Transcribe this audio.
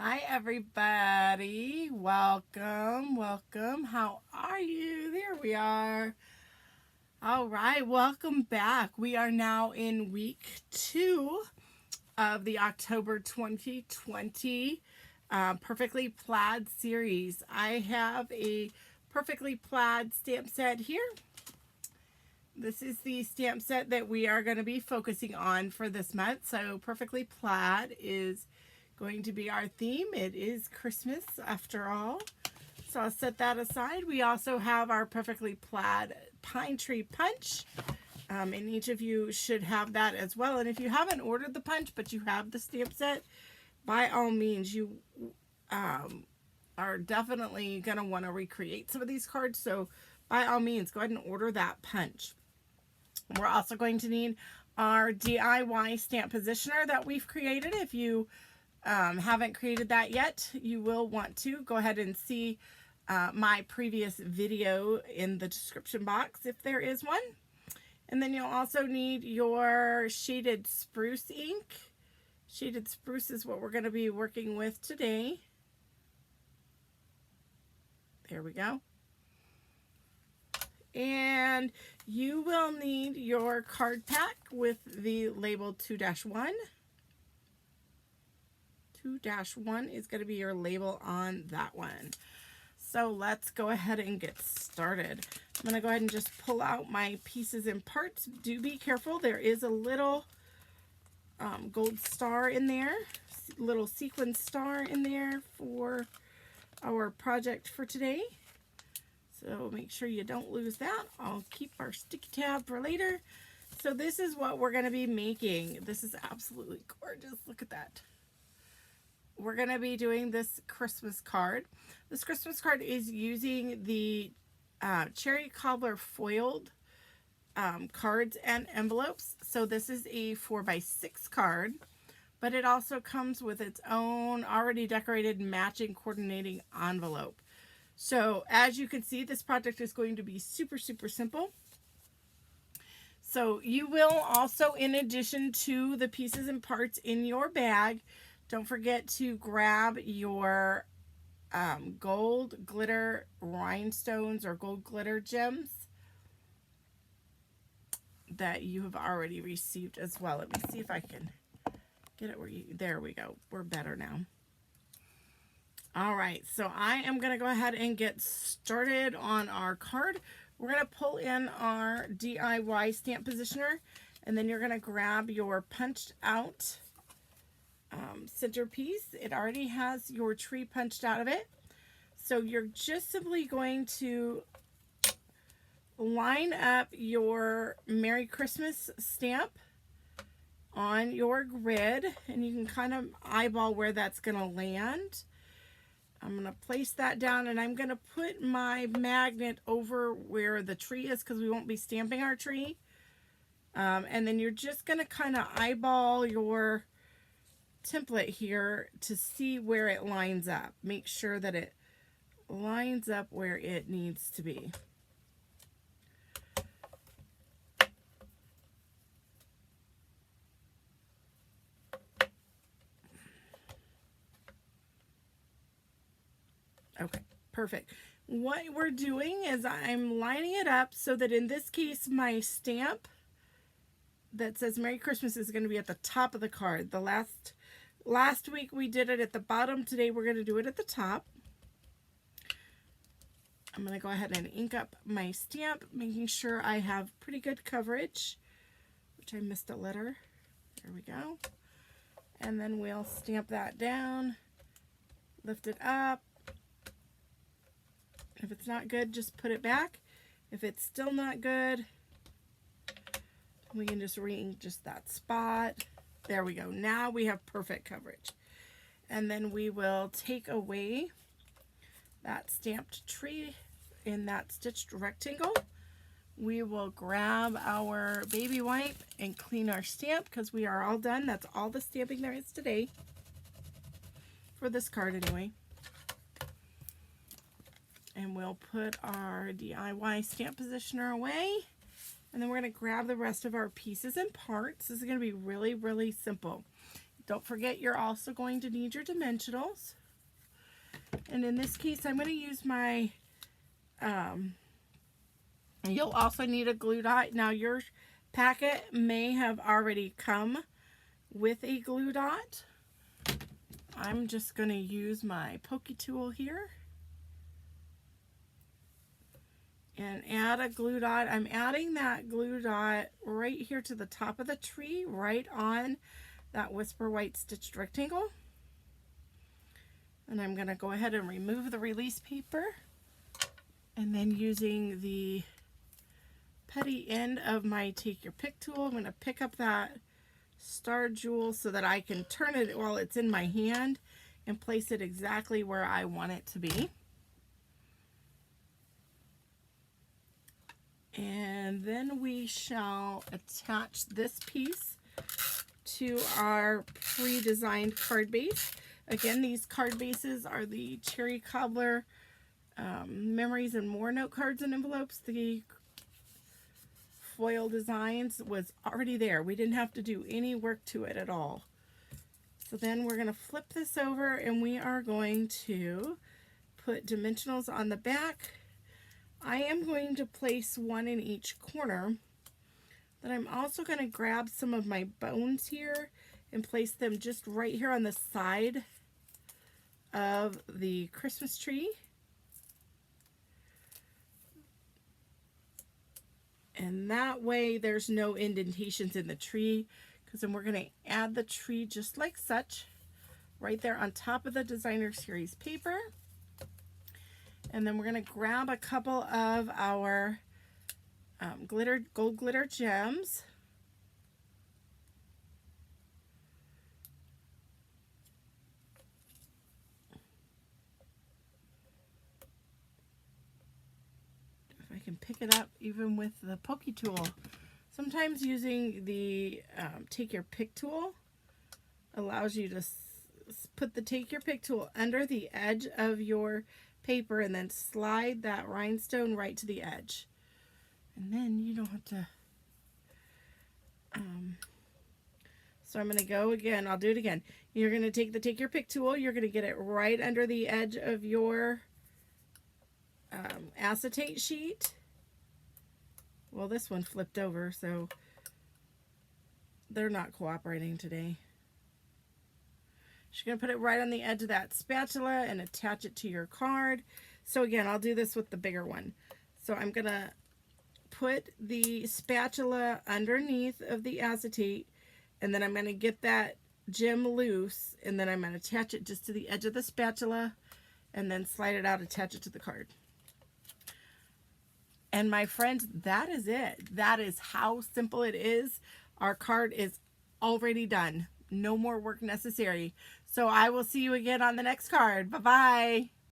Hi everybody, welcome. How are you? There we are. All right, welcome back. We are now in week 2 of the October 2020 Perfectly Plaid series. I have a Perfectly Plaid stamp set here. This is the stamp set that we are going to be focusing on for this month. So Perfectly Plaid is going to be our theme. It is Christmas after all. So I'll set that aside. We also have our Perfectly Plaid Pine Tree Punch. And each of you should have that as well. And if you haven't ordered the punch, but you have the stamp set, by all means, you are definitely going to want to recreate some of these cards. So by all means, go ahead and order that punch. We're also going to need our DIY stamp positioner that we've created. If you haven't created that yet, you will want to go ahead and see my previous video in the description box if there is one. And then you'll also need your shaded spruce ink. Shaded spruce is what we're going to be working with today. There we go. And you will need your card pack with the label 2-1. 2-1 is going to be your label on that one. So let's go ahead and get started. I'm going to go ahead and just pull out my pieces and parts. Do be careful. There is a little gold star in there, little sequin star in there for our project for today. So make sure you don't lose that. I'll keep our sticky tab for later. So this is what we're going to be making. This is absolutely gorgeous. Look at that. We're going to be doing this Christmas card. This Christmas card is using the Cherry Cobbler foiled cards and envelopes. So this is a 4x6 card, but it also comes with its own already decorated matching coordinating envelope. So as you can see, this project is going to be super simple. So you will also, in addition to the pieces and parts in your bag, don't forget to grab your gold glitter rhinestones or gold glitter gems that you have already received as well. Let me see if I can get it where you, there we go. We're better now. All right, so I am going to go ahead and get started on our card. We're going to pull in our DIY stamp positioner, and then you're going to grab your punched out centerpiece. It already has your tree punched out of it. So you're just simply going to line up your Merry Christmas stamp on your grid, and you can kind of eyeball where that's going to land. I'm going to place that down, and I'm going to put my magnet over where the tree is because we won't be stamping our tree. And then you're just going to kind of eyeball your template here to see where it lines up. Make sure that it lines up where it needs to be. Okay, perfect. What we're doing is I'm lining it up so that in this case my stamp that says Merry Christmas is going to be at the top of the card. The last week we did it at the bottom. Today we're going to do it at the top. I'm going to go ahead and ink up my stamp, making sure I have pretty good coverage, which I missed a letter. There we go. And then we'll stamp that down, lift it up. If it's not good, just put it back. If it's still not good, we can just re-ink just that spot. There we go. Now we have perfect coverage. And then we will take away that stamped tree in that stitched rectangle. We will grab our baby wipe and clean our stamp because we are all done. That's all the stamping there is today. For this card anyway. And we'll put our DIY stamp positioner away. And then we're going to grab the rest of our pieces and parts. This is going to be really simple. Don't forget you're also going to need your dimensionals. And in this case, I'm going to use my, you'll also need a glue dot. Now your packet may have already come with a glue dot. I'm just going to use my pokey tool here and add a glue dot. I'm adding that glue dot right here to the top of the tree, right on that Whisper White stitched rectangle. And I'm going to go ahead and remove the release paper, and then using the petty end of my Take Your Pick tool, I'm going to pick up that star jewel so that I can turn it while it's in my hand and place it exactly where I want it to be. And then we shall attach this piece to our pre-designed card base. Again, these card bases are the Cherry Cobbler Memories and More note cards and envelopes. The foil designs was already there. We didn't have to do any work to it at all. So then we're going to flip this over, and we are going to put dimensionals on the back. I am going to place one in each corner. Then I'm also going to grab some of my bones here and place them just right here on the side of the Christmas tree. And that way there's no indentations in the tree, because then we're going to add the tree just like such right there on top of the Designer Series paper. And then we're going to grab a couple of our gold glitter gems. If I can pick it up even with the pokey tool. Sometimes using the Take Your Pick tool allows you to put the Take Your Pick tool under the edge of your paper and then slide that rhinestone right to the edge. And then you don't have to, so I'm going to go again. I'll do it again. You're going to take the Take Your Pick tool. You're going to get it right under the edge of your acetate sheet. Well, this one flipped over, so they're not cooperating today. You're going to put it right on the edge of that spatula and attach it to your card. So again, I'll do this with the bigger one. So I'm going to put the spatula underneath of the acetate, and then I'm going to get that gem loose, and then I'm going to attach it just to the edge of the spatula, and then slide it out, attach it to the card. And my friends, that is it. That is how simple it is. Our card is already done. No more work necessary. So I will see you again on the next card. Bye-bye.